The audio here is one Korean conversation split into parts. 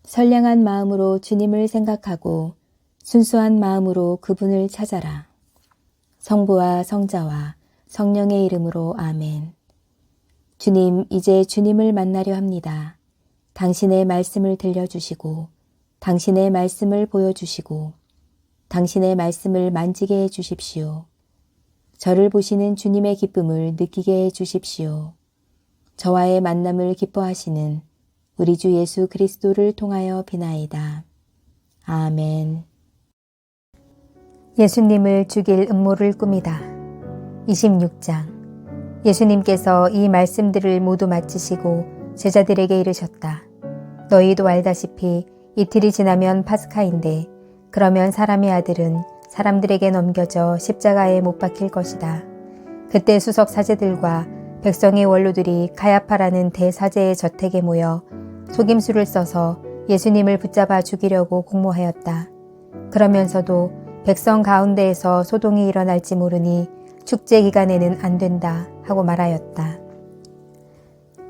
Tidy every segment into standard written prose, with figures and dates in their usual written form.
선량한 마음으로 주님을 생각하고 순수한 마음으로 그분을 찾아라. 성부와 성자와 성령의 이름으로 아멘. 주님, 이제 주님을 만나려 합니다. 당신의 말씀을 들려주시고 당신의 말씀을 보여주시고 당신의 말씀을 만지게 해 주십시오. 저를 보시는 주님의 기쁨을 느끼게 해 주십시오. 저와의 만남을 기뻐하시는 우리 주 예수 그리스도를 통하여 비나이다. 아멘. 예수님을 죽일 음모를 꾸미다. 26장. 예수님께서 이 말씀들을 모두 마치시고 제자들에게 이르셨다. 너희도 알다시피 이틀이 지나면 파스카인데 그러면 사람의 아들은 사람들에게 넘겨져 십자가에 못 박힐 것이다. 그때 수석 사제들과 백성의 원로들이 가야파라는 대사제의 저택에 모여 속임수를 써서 예수님을 붙잡아 죽이려고 공모하였다. 그러면서도 백성 가운데에서 소동이 일어날지 모르니 축제 기간에는 안 된다 하고 말하였다.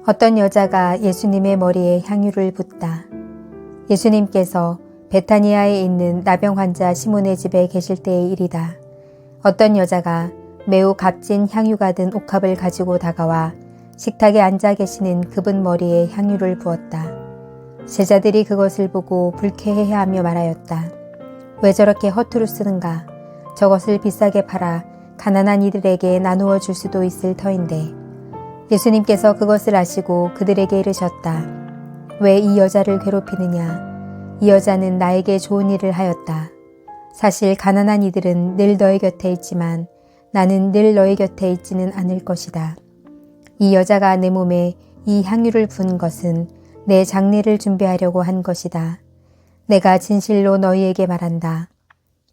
어떤 여자가 예수님의 머리에 향유를 붓다. 예수님께서 베타니아에 있는 나병 환자 시몬의 집에 계실 때의 일이다. 어떤 여자가 매우 값진 향유가 든 옥합을 가지고 다가와 식탁에 앉아 계시는 그분 머리에 향유를 부었다. 제자들이 그것을 보고 불쾌해하며 말하였다. 왜 저렇게 허투루 쓰는가? 저것을 비싸게 팔아 가난한 이들에게 나누어 줄 수도 있을 터인데. 예수님께서 그것을 아시고 그들에게 이르셨다. 왜 이 여자를 괴롭히느냐? 이 여자는 나에게 좋은 일을 하였다. 사실 가난한 이들은 늘 너희 곁에 있지만 나는 늘 너희 곁에 있지는 않을 것이다. 이 여자가 내 몸에 이 향유를 부은 것은 내 장례를 준비하려고 한 것이다. 내가 진실로 너희에게 말한다.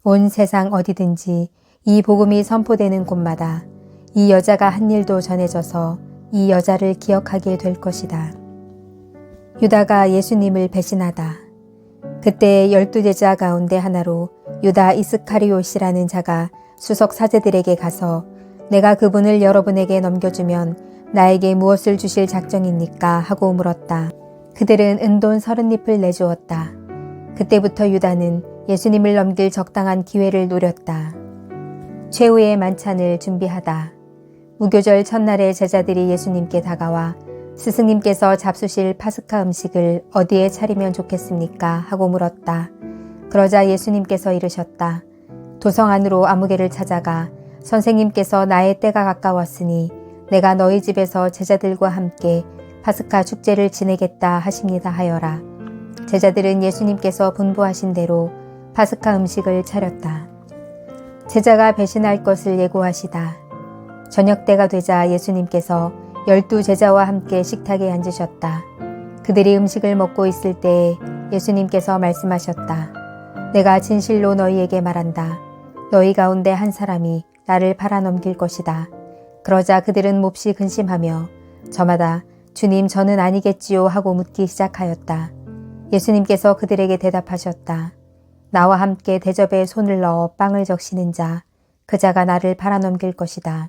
온 세상 어디든지 이 복음이 선포되는 곳마다 이 여자가 한 일도 전해져서 이 여자를 기억하게 될 것이다. 유다가 예수님을 배신하다. 그때 12제자 가운데 하나로 유다 이스카리옷이라는 자가 수석 사제들에게 가서 내가 그분을 여러분에게 넘겨주면 나에게 무엇을 주실 작정입니까? 하고 물었다. 그들은 은돈 30립을 내주었다. 그때부터 유다는 예수님을 넘길 적당한 기회를 노렸다. 최후의 만찬을 준비하다. 무교절 첫날에 제자들이 예수님께 다가와 스승님께서 잡수실 파스카 음식을 어디에 차리면 좋겠습니까? 하고 물었다. 그러자 예수님께서 이르셨다. 도성 안으로 아무개를 찾아가 선생님께서 나의 때가 가까웠으니 내가 너희 집에서 제자들과 함께 파스카 축제를 지내겠다 하십니다 하여라. 제자들은 예수님께서 분부하신 대로 파스카 음식을 차렸다. 제자가 배신할 것을 예고하시다. 저녁 때가 되자 예수님께서 12제자와 함께 식탁에 앉으셨다. 그들이 음식을 먹고 있을 때에 예수님께서 말씀하셨다. 내가 진실로 너희에게 말한다. 너희 가운데 한 사람이 나를 팔아넘길 것이다. 그러자 그들은 몹시 근심하며 저마다 주님 저는 아니겠지요 하고 묻기 시작하였다. 예수님께서 그들에게 대답하셨다. 나와 함께 대접에 손을 넣어 빵을 적시는 자, 그 자가 나를 팔아넘길 것이다.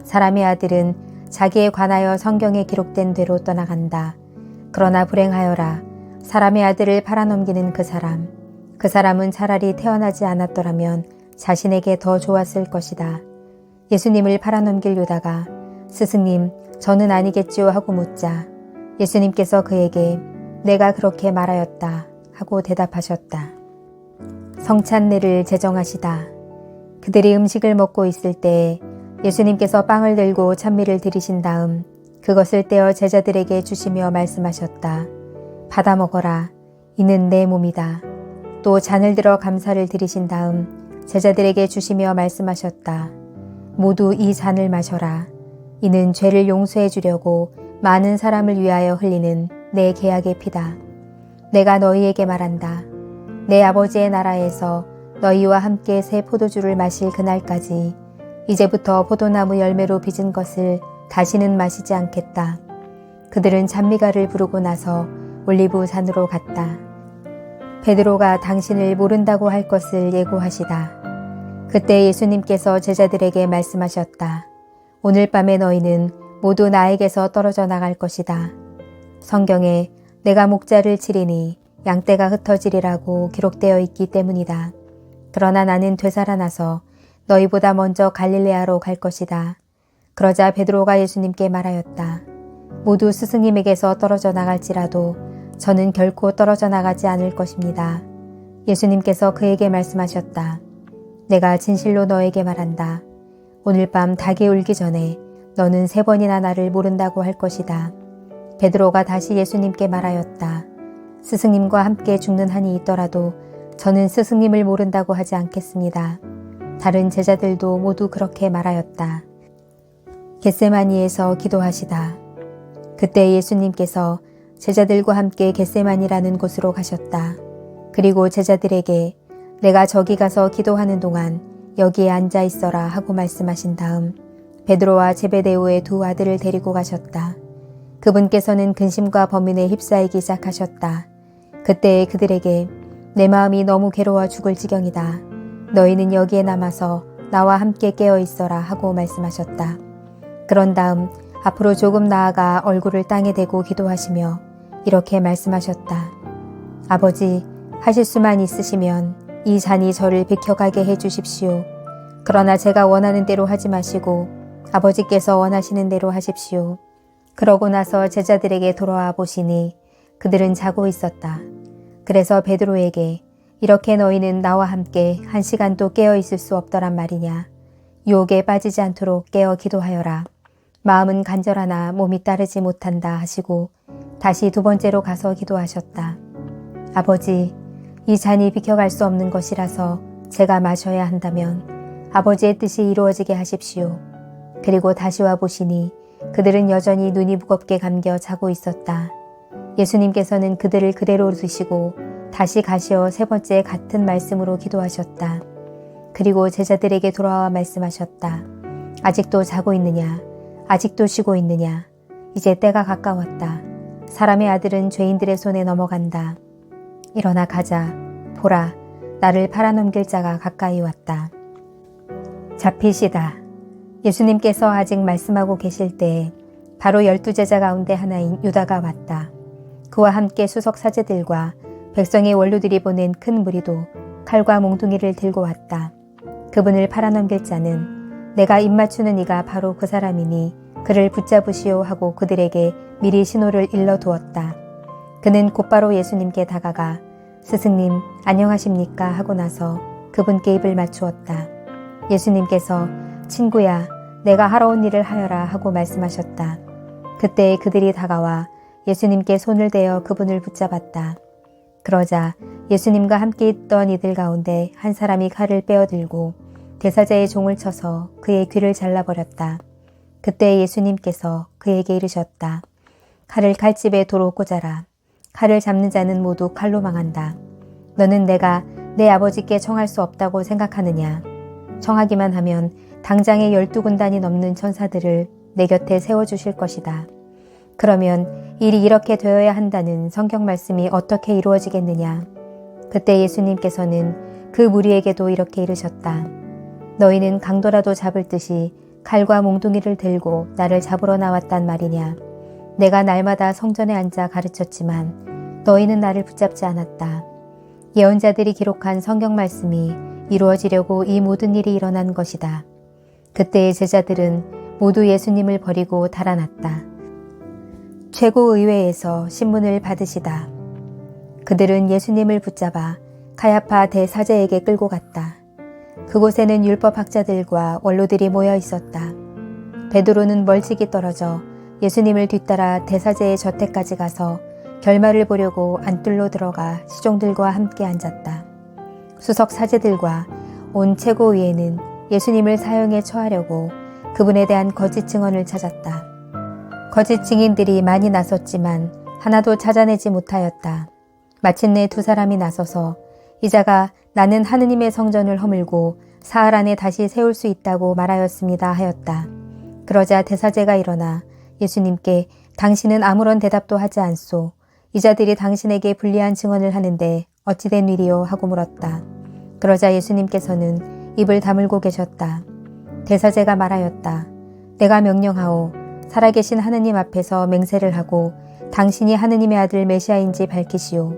사람의 아들은 자기에 관하여 성경에 기록된 대로 떠나간다. 그러나 불행하여라. 사람의 아들을 팔아넘기는 그 사람은 차라리 태어나지 않았더라면 자신에게 더 좋았을 것이다. 예수님을 팔아넘길 유다가 스승님, 저는 아니겠지요 하고 묻자 예수님께서 그에게 내가 그렇게 말하였다 하고 대답하셨다. 성찬례를 제정하시다. 그들이 음식을 먹고 있을 때 예수님께서 빵을 들고 찬미를 드리신 다음 그것을 떼어 제자들에게 주시며 말씀하셨다. 받아 먹어라. 이는 내 몸이다. 또 잔을 들어 감사를 드리신 다음 제자들에게 주시며 말씀하셨다. 모두 이 잔을 마셔라. 이는 죄를 용서해 주려고 많은 사람을 위하여 흘리는 내 계약의 피다. 내가 너희에게 말한다. 내 아버지의 나라에서 너희와 함께 새 포도주를 마실 그날까지 이제부터 포도나무 열매로 빚은 것을 다시는 마시지 않겠다. 그들은 잔미가를 부르고 나서 올리브 산으로 갔다. 베드로가 당신을 모른다고 할 것을 예고하시다. 그때 예수님께서 제자들에게 말씀하셨다. 오늘 밤에 너희는 모두 나에게서 떨어져 나갈 것이다. 성경에 내가 목자를 치리니 양떼가 흩어지리라고 기록되어 있기 때문이다. 그러나 나는 되살아나서 너희보다 먼저 갈릴레아로 갈 것이다. 그러자 베드로가 예수님께 말하였다. 모두 스승님에게서 떨어져 나갈지라도 저는 결코 떨어져 나가지 않을 것입니다. 예수님께서 그에게 말씀하셨다. 내가 진실로 너에게 말한다. 오늘 밤 닭이 울기 전에 너는 3번이나 나를 모른다고 할 것이다. 베드로가 다시 예수님께 말하였다. 스승님과 함께 죽는 한이 있더라도 저는 스승님을 모른다고 하지 않겠습니다. 다른 제자들도 모두 그렇게 말하였다. 겟세마니에서 기도하시다. 그때 예수님께서 제자들과 함께 겟세마니라는 곳으로 가셨다. 그리고 제자들에게 내가 저기 가서 기도하는 동안 여기에 앉아 있어라 하고 말씀하신 다음 베드로와 제베데오의 2 아들을 데리고 가셨다. 그분께서는 근심과 범인에 휩싸이기 시작하셨다. 그때 그들에게 내 마음이 너무 괴로워 죽을 지경이다. 너희는 여기에 남아서 나와 함께 깨어 있어라 하고 말씀하셨다. 그런 다음 앞으로 조금 나아가 얼굴을 땅에 대고 기도하시며 이렇게 말씀하셨다. 아버지, 하실 수만 있으시면 이 잔이 저를 비켜가게 해 주십시오. 그러나 제가 원하는 대로 하지 마시고 아버지께서 원하시는 대로 하십시오. 그러고 나서 제자들에게 돌아와 보시니 그들은 자고 있었다. 그래서 베드로에게 이렇게 너희는 나와 함께 1시간도 깨어 있을 수 없더란 말이냐. 유혹에 빠지지 않도록 깨어 기도하여라. 마음은 간절하나 몸이 따르지 못한다 하시고 다시 2번째로 가서 기도하셨다. 아버지, 이 잔이 비켜갈 수 없는 것이라서 제가 마셔야 한다면 아버지의 뜻이 이루어지게 하십시오. 그리고 다시 와 보시니 그들은 여전히 눈이 무겁게 감겨 자고 있었다. 예수님께서는 그들을 그대로 두시고 다시 가시어 3번째 같은 말씀으로 기도하셨다. 그리고 제자들에게 돌아와 말씀하셨다. 아직도 자고 있느냐? 아직도 쉬고 있느냐? 이제 때가 가까웠다. 사람의 아들은 죄인들의 손에 넘어간다. 일어나 가자. 보라, 나를 팔아넘길 자가 가까이 왔다. 잡히시다. 예수님께서 아직 말씀하고 계실 때에 바로 12제자 가운데 하나인 유다가 왔다. 그와 함께 수석 사제들과 백성의 원로들이 보낸 큰 무리도 칼과 몽둥이를 들고 왔다. 그분을 팔아넘길 자는 내가 입맞추는 이가 바로 그 사람이니 그를 붙잡으시오 하고 그들에게 미리 신호를 일러두었다. 그는 곧바로 예수님께 다가가 스승님 안녕하십니까 하고 나서 그분께 입을 맞추었다. 예수님께서 친구야 내가 하러 온 일을 하여라 하고 말씀하셨다. 그때 그들이 다가와 예수님께 손을 대어 그분을 붙잡았다. 그러자 예수님과 함께 있던 이들 가운데 한 사람이 칼을 빼어들고 대사자의 종을 쳐서 그의 귀를 잘라버렸다. 그때 예수님께서 그에게 이르셨다. 칼을 칼집에 도로 꽂아라. 칼을 잡는 자는 모두 칼로 망한다. 너는 내가 내 아버지께 청할 수 없다고 생각하느냐? 청하기만 하면 당장에 12군단이 넘는 천사들을 내 곁에 세워주실 것이다. 그러면 일이 이렇게 되어야 한다는 성경 말씀이 어떻게 이루어지겠느냐? 그때 예수님께서는 그 무리에게도 이렇게 이르셨다. 너희는 강도라도 잡을 듯이 칼과 몽둥이를 들고 나를 잡으러 나왔단 말이냐? 내가 날마다 성전에 앉아 가르쳤지만 너희는 나를 붙잡지 않았다. 예언자들이 기록한 성경 말씀이 이루어지려고 이 모든 일이 일어난 것이다. 그때의 제자들은 모두 예수님을 버리고 달아났다. 최고의회에서 신문을 받으시다. 그들은 예수님을 붙잡아 가야파 대사제에게 끌고 갔다. 그곳에는 율법학자들과 원로들이 모여 있었다. 베드로는 멀찍이 떨어져 예수님을 뒤따라 대사제의 저택까지 가서 결말을 보려고 안뜰로 들어가 시종들과 함께 앉았다. 수석 사제들과 온 최고의회는 예수님을 사형에 처하려고 그분에 대한 거짓 증언을 찾았다. 거짓 증인들이 많이 나섰지만 하나도 찾아내지 못하였다. 마침내 2 사람이 나서서 이 자가 나는 하느님의 성전을 허물고 사흘 안에 다시 세울 수 있다고 말하였습니다 하였다. 그러자 대사제가 일어나 예수님께 당신은 아무런 대답도 하지 않소. 이 자들이 당신에게 불리한 증언을 하는데 어찌 된 일이요 하고 물었다. 그러자 예수님께서는 입을 다물고 계셨다. 대사제가 말하였다. 내가 명령하오. 살아계신 하느님 앞에서 맹세를 하고 당신이 하느님의 아들 메시아인지 밝히시오.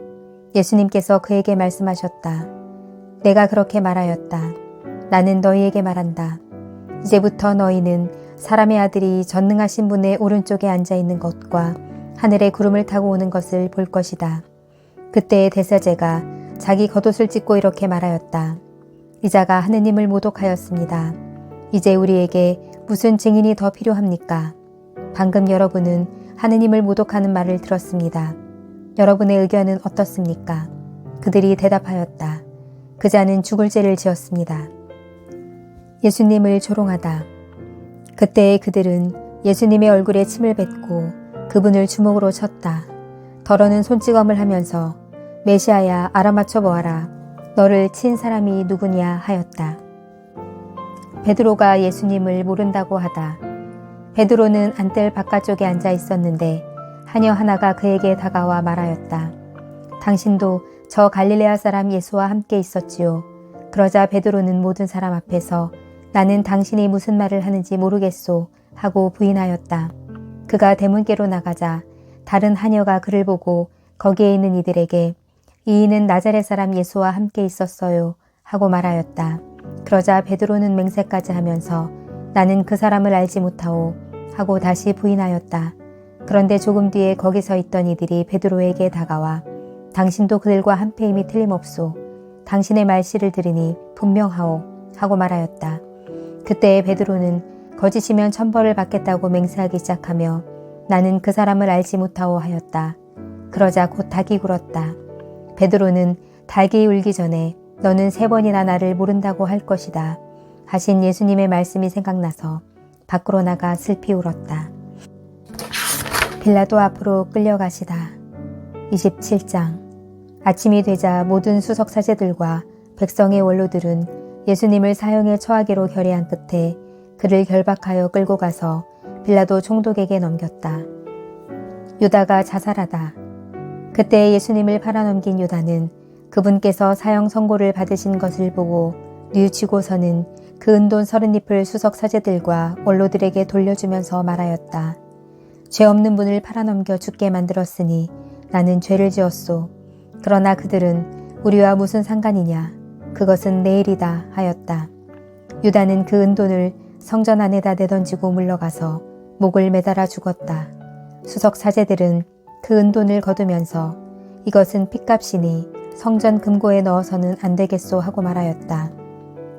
예수님께서 그에게 말씀하셨다. 내가 그렇게 말하였다. 나는 너희에게 말한다. 이제부터 너희는 사람의 아들이 전능하신 분의 오른쪽에 앉아 있는 것과 하늘의 구름을 타고 오는 것을 볼 것이다. 그때의 대사제가 자기 겉옷을 찢고 이렇게 말하였다. 이 자가 하느님을 모독하였습니다. 이제 우리에게 무슨 증인이 더 필요합니까? 방금 여러분은 하느님을 모독하는 말을 들었습니다. 여러분의 의견은 어떻습니까? 그들이 대답하였다. 그 자는 죽을 죄를 지었습니다. 예수님을 조롱하다. 그때 그들은 예수님의 얼굴에 침을 뱉고 그분을 주먹으로 쳤다. 더러는 손찌검을 하면서 메시아야 알아맞혀 보아라. 너를 친 사람이 누구냐 하였다. 베드로가 예수님을 모른다고 하다. 베드로는 안뜰 바깥쪽에 앉아 있었는데 하녀 하나가 그에게 다가와 말하였다. 당신도 저 갈릴레아 사람 예수와 함께 있었지요. 그러자 베드로는 모든 사람 앞에서 나는 당신이 무슨 말을 하는지 모르겠소 하고 부인하였다. 그가 대문께로 나가자 다른 하녀가 그를 보고 거기에 있는 이들에게 이 이는 나자렛 사람 예수와 함께 있었어요 하고 말하였다. 그러자 베드로는 맹세까지 하면서 나는 그 사람을 알지 못하오 하고 다시 부인하였다. 그런데 조금 뒤에 거기 서 있던 이들이 베드로에게 다가와 당신도 그들과 한패임이 틀림없소. 당신의 말씨를 들으니 분명하오 하고 말하였다. 그때 베드로는 거짓이면 천벌을 받겠다고 맹세하기 시작하며 나는 그 사람을 알지 못하오 하였다. 그러자 곧 닭이 굴었다. 베드로는 닭이 울기 전에 너는 3번이나 나를 모른다고 할 것이다 하신 예수님의 말씀이 생각나서 밖으로 나가 슬피 울었다. 빌라도 앞으로 끌려가시다. 27장. 아침이 되자 모든 수석사제들과 백성의 원로들은 예수님을 사형에 처하기로 결의한 끝에 그를 결박하여 끌고 가서 빌라도 총독에게 넘겼다. 유다가 자살하다. 그때 예수님을 팔아넘긴 유다는 그분께서 사형 선고를 받으신 것을 보고 뉘우치고서는 그 은돈 30잎을 수석사제들과 원로들에게 돌려주면서 말하였다. 죄 없는 분을 팔아넘겨 죽게 만들었으니 나는 죄를 지었소. 그러나 그들은 우리와 무슨 상관이냐. 그것은 내 일이다 하였다. 유다는 그 은돈을 성전 안에다 내던지고 물러가서 목을 매달아 죽었다. 수석 사제들은 그 은돈을 거두면서 이것은 핏값이니 성전 금고에 넣어서는 안 되겠소 하고 말하였다.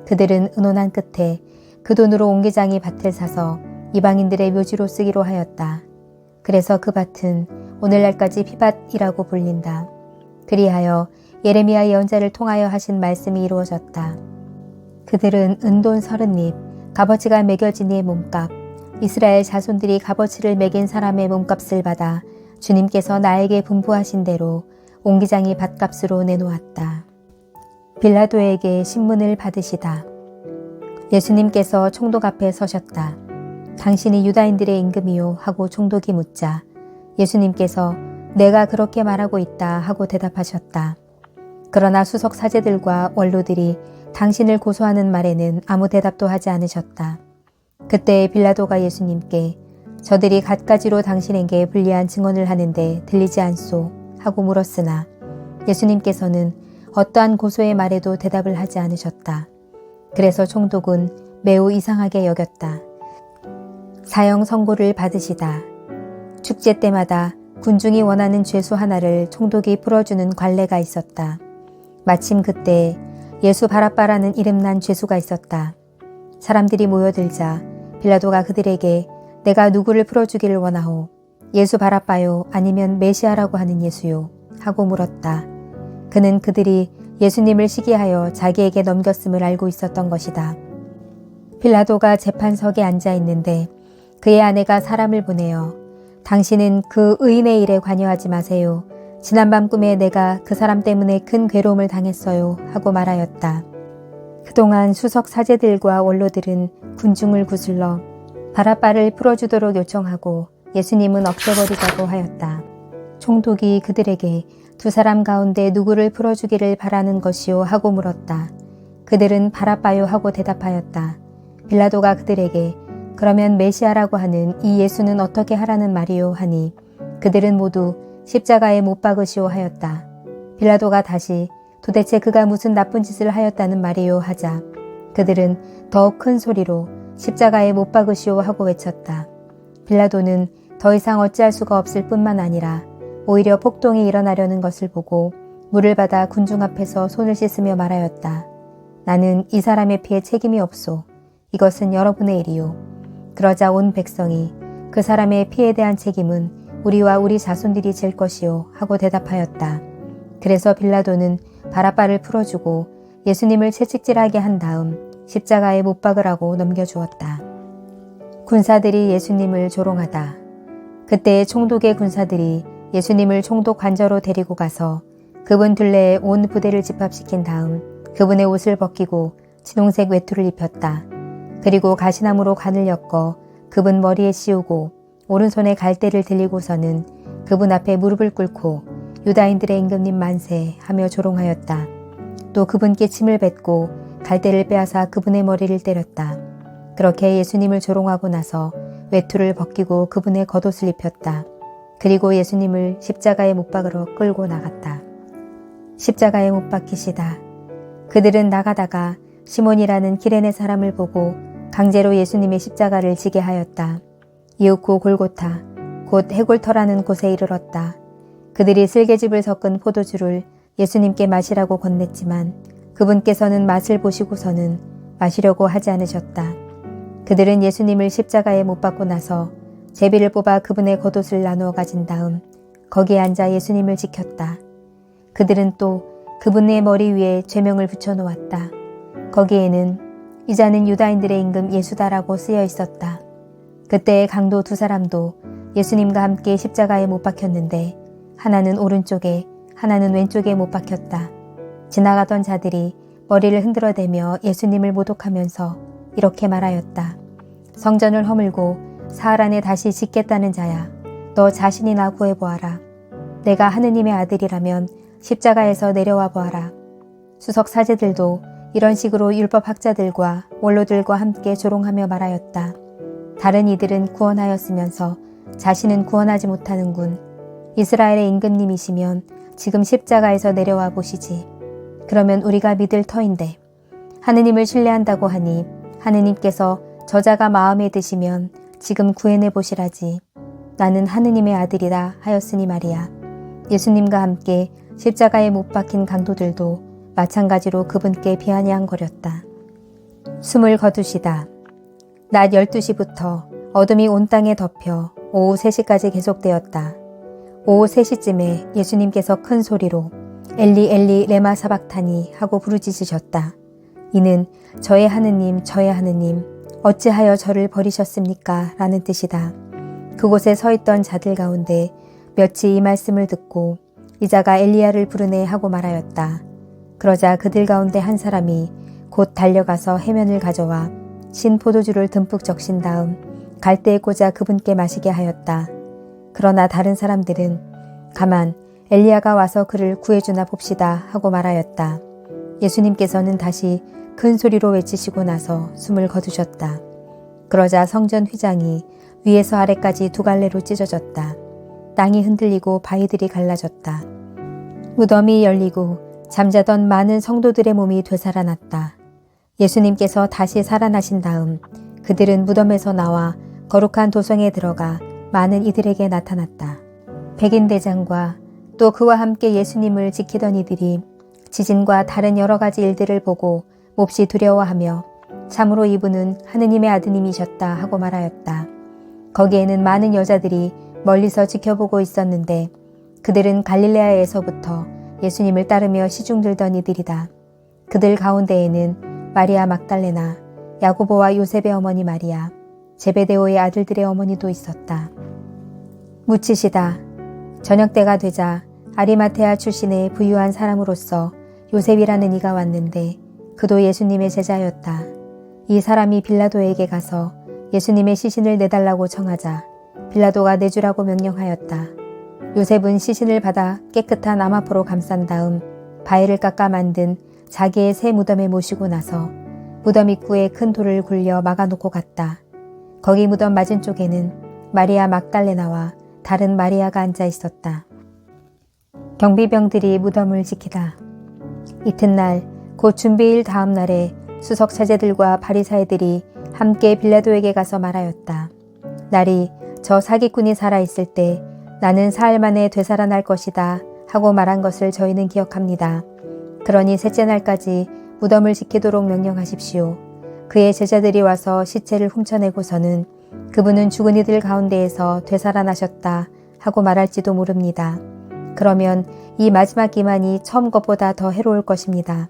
그들은 의논한 끝에 그 돈으로 옹기장이 밭을 사서 이방인들의 묘지로 쓰기로 하였다. 그래서 그 밭은 오늘날까지 피밭이라고 불린다. 그리하여 예레미야 예언자를 통하여 하신 말씀이 이루어졌다. 그들은 은돈 30잎, 값어치가 매겨진 이의 몸값, 이스라엘 자손들이 값어치를 매긴 사람의 몸값을 받아 주님께서 나에게 분부하신 대로 옹기장이 밭값으로 내놓았다. 빌라도에게 신문을 받으시다. 예수님께서 총독 앞에 서셨다. 당신이 유다인들의 임금이요 하고 총독이 묻자 예수님께서 내가 그렇게 말하고 있다 하고 대답하셨다. 그러나 수석 사제들과 원로들이 당신을 고소하는 말에는 아무 대답도 하지 않으셨다. 그때 빌라도가 예수님께 저들이 갖가지로 당신에게 불리한 증언을 하는데 들리지 않소 하고 물었으나 예수님께서는 어떠한 고소의 말에도 대답을 하지 않으셨다. 그래서 총독은 매우 이상하게 여겼다. 사형 선고를 받으시다. 축제 때마다 군중이 원하는 죄수 하나를 총독이 풀어주는 관례가 있었다. 마침 그때 예수 바라바라는 이름난 죄수가 있었다. 사람들이 모여들자 빌라도가 그들에게 내가 누구를 풀어주기를 원하오? 예수 바라바요 아니면 메시아라고 하는 예수요? 하고 물었다. 그는 그들이 예수님을 시기하여 자기에게 넘겼음을 알고 있었던 것이다. 빌라도가 재판석에 앉아 있는데 그의 아내가 사람을 보내어 당신은 그 의인의 일에 관여하지 마세요. 지난밤 꿈에 내가 그 사람 때문에 큰 괴로움을 당했어요 하고 말하였다. 그동안 수석 사제들과 원로들은 군중을 구슬러 바라바를 풀어주도록 요청하고 예수님은 없애버리자고 하였다. 총독이 그들에게 두 사람 가운데 누구를 풀어주기를 바라는 것이요 하고 물었다. 그들은 바라바요 하고 대답하였다. 빌라도가 그들에게 그러면 메시아라고 하는 이 예수는 어떻게 하라는 말이요 하니 그들은 모두 십자가에 못 박으시오 하였다. 빌라도가 다시 도대체 그가 무슨 나쁜 짓을 하였다는 말이요 하자 그들은 더 큰 소리로 십자가에 못 박으시오 하고 외쳤다. 빌라도는 더 이상 어찌할 수가 없을 뿐만 아니라 오히려 폭동이 일어나려는 것을 보고 물을 받아 군중 앞에서 손을 씻으며 말하였다. 나는 이 사람의 피에 책임이 없소. 이것은 여러분의 일이요. 그러자 온 백성이 그 사람의 피에 대한 책임은 우리와 우리 자손들이 질 것이요 하고 대답하였다. 그래서 빌라도는 바라바를 풀어주고 예수님을 채찍질하게 한 다음 십자가에 못 박으라고 넘겨주었다. 군사들이 예수님을 조롱하다. 그때 총독의 군사들이 예수님을 총독 관저로 데리고 가서 그분 둘레에 온 부대를 집합시킨 다음 그분의 옷을 벗기고 진홍색 외투를 입혔다. 그리고 가시나무로 관을 엮어 그분 머리에 씌우고 오른손에 갈대를 들리고서는 그분 앞에 무릎을 꿇고 유다인들의 임금님 만세 하며 조롱하였다. 또 그분께 침을 뱉고 갈대를 빼앗아 그분의 머리를 때렸다. 그렇게 예수님을 조롱하고 나서 외투를 벗기고 그분의 겉옷을 입혔다. 그리고 예수님을 십자가에 못 박으러 끌고 나갔다. 십자가에 못 박히시다. 그들은 나가다가 시몬이라는 기레네 사람을 보고 강제로 예수님의 십자가를 지게 하였다. 이윽고 골고타, 곧 해골터라는 곳에 이르렀다. 그들이 슬개즙을 섞은 포도주를 예수님께 마시라고 건넸지만 그분께서는 맛을 보시고서는 마시려고 하지 않으셨다. 그들은 예수님을 십자가에 못 박고 나서 제비를 뽑아 그분의 겉옷을 나누어 가진 다음 거기에 앉아 예수님을 지켰다. 그들은 또 그분의 머리 위에 죄명을 붙여놓았다. 거기에는 이자는 유다인들의 임금 예수다라고 쓰여 있었다. 그때의 강도 두 사람도 예수님과 함께 십자가에 못 박혔는데 하나는 오른쪽에 하나는 왼쪽에 못 박혔다. 지나가던 자들이 머리를 흔들어대며 예수님을 모독하면서 이렇게 말하였다. 성전을 허물고 사흘 안에 다시 짓겠다는 자야. 너 자신이나 구해보아라. 내가 하느님의 아들이라면 십자가에서 내려와 보아라. 수석 사제들도 이런 식으로 율법학자들과 원로들과 함께 조롱하며 말하였다. 다른 이들은 구원하였으면서 자신은 구원하지 못하는군. 이스라엘의 임금님이시면 지금 십자가에서 내려와 보시지. 그러면 우리가 믿을 터인데 하느님을 신뢰한다고 하니 하느님께서 저자가 마음에 드시면 지금 구해내 보시라지. 나는 하느님의 아들이라 하였으니 말이야. 예수님과 함께 십자가에 못 박힌 강도들도 마찬가지로 그분께 비아냥거렸다. 숨을 거두시다. 낮 12시부터 어둠이 온 땅에 덮여 오후 3시까지 계속되었다. 오후 3시쯤에 예수님께서 큰 소리로 엘리 엘리 레마 사박타니 하고 부르짖으셨다. 이는 저의 하느님 저의 하느님 어찌하여 저를 버리셨습니까? 라는 뜻이다. 그곳에 서 있던 자들 가운데 몇이 이 말씀을 듣고 이자가 엘리야를 부르네 하고 말하였다. 그러자 그들 가운데 한 사람이 곧 달려가서 해면을 가져와 신 포도주를 듬뿍 적신 다음 갈대에 꽂아 그분께 마시게 하였다. 그러나 다른 사람들은 가만 엘리야가 와서 그를 구해주나 봅시다 하고 말하였다. 예수님께서는 다시 큰 소리로 외치시고 나서 숨을 거두셨다. 그러자 성전 휘장이 위에서 아래까지 두 갈래로 찢어졌다. 땅이 흔들리고 바위들이 갈라졌다. 무덤이 열리고 잠자던 많은 성도들의 몸이 되살아났다. 예수님께서 다시 살아나신 다음 그들은 무덤에서 나와 거룩한 도성에 들어가 많은 이들에게 나타났다. 백인대장과 또 그와 함께 예수님을 지키던 이들이 지진과 다른 여러 가지 일들을 보고 몹시 두려워하며 참으로 이분은 하느님의 아드님이셨다 하고 말하였다. 거기에는 많은 여자들이 멀리서 지켜보고 있었는데 그들은 갈릴레아에서부터 예수님을 따르며 시중들던 이들이다. 그들 가운데에는 마리아 막달레나, 야고보와 요셉의 어머니 마리아, 제베데오의 아들들의 어머니도 있었다. 묻히시다. 저녁때가 되자 아리마테아 출신의 부유한 사람으로서 요셉이라는 이가 왔는데 그도 예수님의 제자였다. 이 사람이 빌라도에게 가서 예수님의 시신을 내달라고 청하자 빌라도가 내주라고 명령하였다. 요셉은 시신을 받아 깨끗한 암화포로 감싼 다음 바위를 깎아 만든 자기의 새 무덤에 모시고 나서 무덤 입구에 큰 돌을 굴려 막아놓고 갔다. 거기 무덤 맞은쪽에는 마리아 막달레나와 다른 마리아가 앉아 있었다. 경비병들이 무덤을 지키다. 이튿날 곧 준비일 다음 날에 수석 사제들과 바리사이들이 함께 빌라도에게 가서 말하였다. 날이 저 사기꾼이 살아있을 때 나는 사흘 만에 되살아날 것이다 하고 말한 것을 저희는 기억합니다. 그러니 셋째 날까지 무덤을 지키도록 명령하십시오. 그의 제자들이 와서 시체를 훔쳐내고서는 그분은 죽은 이들 가운데에서 되살아나셨다 하고 말할지도 모릅니다. 그러면 이 마지막 기만이 처음 것보다 더 해로울 것입니다.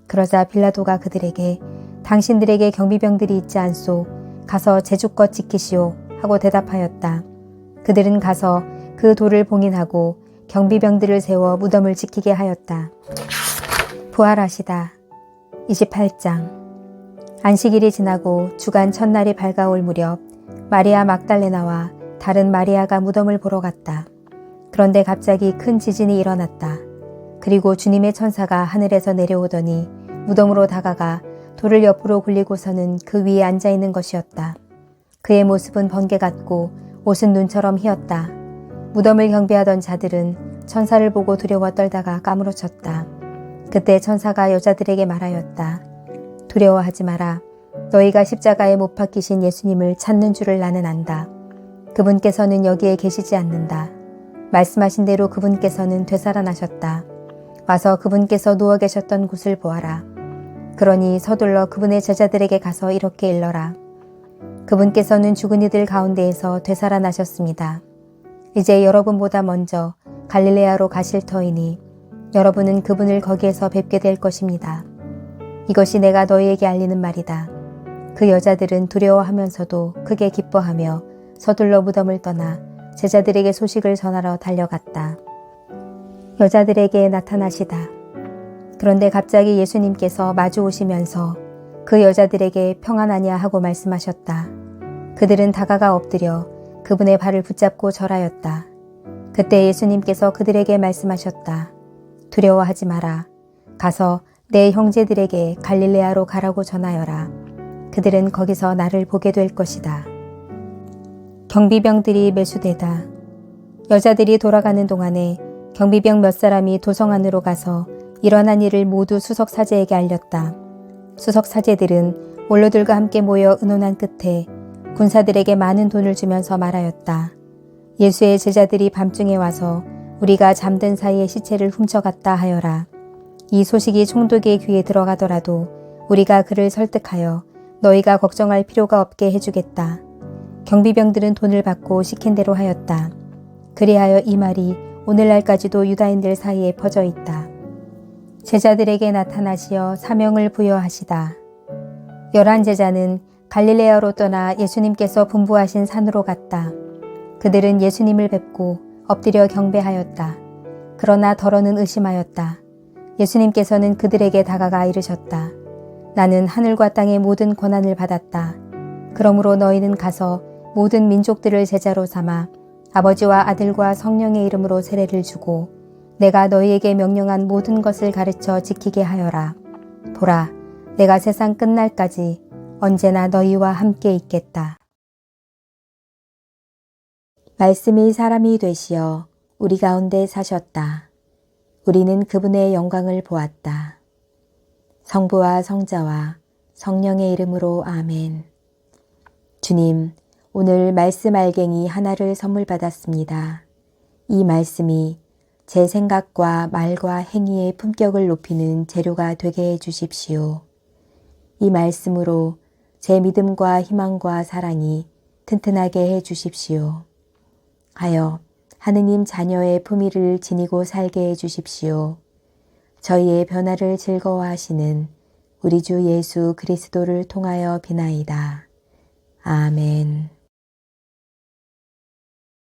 그러자 빌라도가 그들에게 당신들에게 경비병들이 있지 않소. 가서 제주껏 지키시오 하고 대답하였다. 그들은 가서 그 돌을 봉인하고 경비병들을 세워 무덤을 지키게 하였다. 부활하시다. 28장. 안식일이 지나고 주간 첫날이 밝아올 무렵 마리아 막달레나와 다른 마리아가 무덤을 보러 갔다. 그런데 갑자기 큰 지진이 일어났다. 그리고 주님의 천사가 하늘에서 내려오더니 무덤으로 다가가 돌을 옆으로 굴리고서는 그 위에 앉아있는 것이었다. 그의 모습은 번개 같고 옷은 눈처럼 희었다. 무덤을 경배하던 자들은 천사를 보고 두려워 떨다가 까무러쳤다. 그때 천사가 여자들에게 말하였다. 두려워하지 마라. 너희가 십자가에 못 박히신 예수님을 찾는 줄을 나는 안다. 그분께서는 여기에 계시지 않는다. 말씀하신 대로 그분께서는 되살아나셨다. 와서 그분께서 누워 계셨던 곳을 보아라. 그러니 서둘러 그분의 제자들에게 가서 이렇게 일러라. 그분께서는 죽은 이들 가운데에서 되살아나셨습니다. 이제 여러분보다 먼저 갈릴레아로 가실 터이니 여러분은 그분을 거기에서 뵙게 될 것입니다. 이것이 내가 너희에게 알리는 말이다. 그 여자들은 두려워하면서도 크게 기뻐하며 서둘러 무덤을 떠나 제자들에게 소식을 전하러 달려갔다. 여자들에게 나타나시다. 그런데 갑자기 예수님께서 마주 오시면서 그 여자들에게 평안하냐 하고 말씀하셨다. 그들은 다가가 엎드려 그분의 발을 붙잡고 절하였다. 그때 예수님께서 그들에게 말씀하셨다. 두려워하지 마라. 가서 내 형제들에게 갈릴레아로 가라고 전하여라. 그들은 거기서 나를 보게 될 것이다. 경비병들이 매수되다. 여자들이 돌아가는 동안에 경비병 몇 사람이 도성 안으로 가서 일어난 일을 모두 수석 사제에게 알렸다. 수석 사제들은 원로들과 함께 모여 의논한 끝에 군사들에게 많은 돈을 주면서 말하였다. 예수의 제자들이 밤중에 와서 우리가 잠든 사이에 시체를 훔쳐갔다 하여라. 이 소식이 총독의 귀에 들어가더라도 우리가 그를 설득하여 너희가 걱정할 필요가 없게 해주겠다. 경비병들은 돈을 받고 시킨 대로 하였다. 그리하여 이 말이 오늘날까지도 유다인들 사이에 퍼져 있다. 제자들에게 나타나시어 사명을 부여하시다. 11제자는 갈릴레아로 떠나 예수님께서 분부하신 산으로 갔다. 그들은 예수님을 뵙고 엎드려 경배하였다. 그러나 더러는 의심하였다. 예수님께서는 그들에게 다가가 이르셨다. 나는 하늘과 땅의 모든 권한을 받았다. 그러므로 너희는 가서 모든 민족들을 제자로 삼아 아버지와 아들과 성령의 이름으로 세례를 주고 내가 너희에게 명령한 모든 것을 가르쳐 지키게 하여라. 보라, 내가 세상 끝날까지 언제나 너희와 함께 있겠다. 말씀이 사람이 되시어 우리 가운데 사셨다. 우리는 그분의 영광을 보았다. 성부와 성자와 성령의 이름으로 아멘. 주님, 오늘 말씀 알갱이 하나를 선물 받았습니다. 이 말씀이 제 생각과 말과 행위의 품격을 높이는 재료가 되게 해 주십시오. 이 말씀으로 제 믿음과 희망과 사랑이 튼튼하게 해 주십시오. 하여 하느님 자녀의 품위를 지니고 살게 해 주십시오. 저희의 변화를 즐거워하시는 우리 주 예수 그리스도를 통하여 비나이다. 아멘.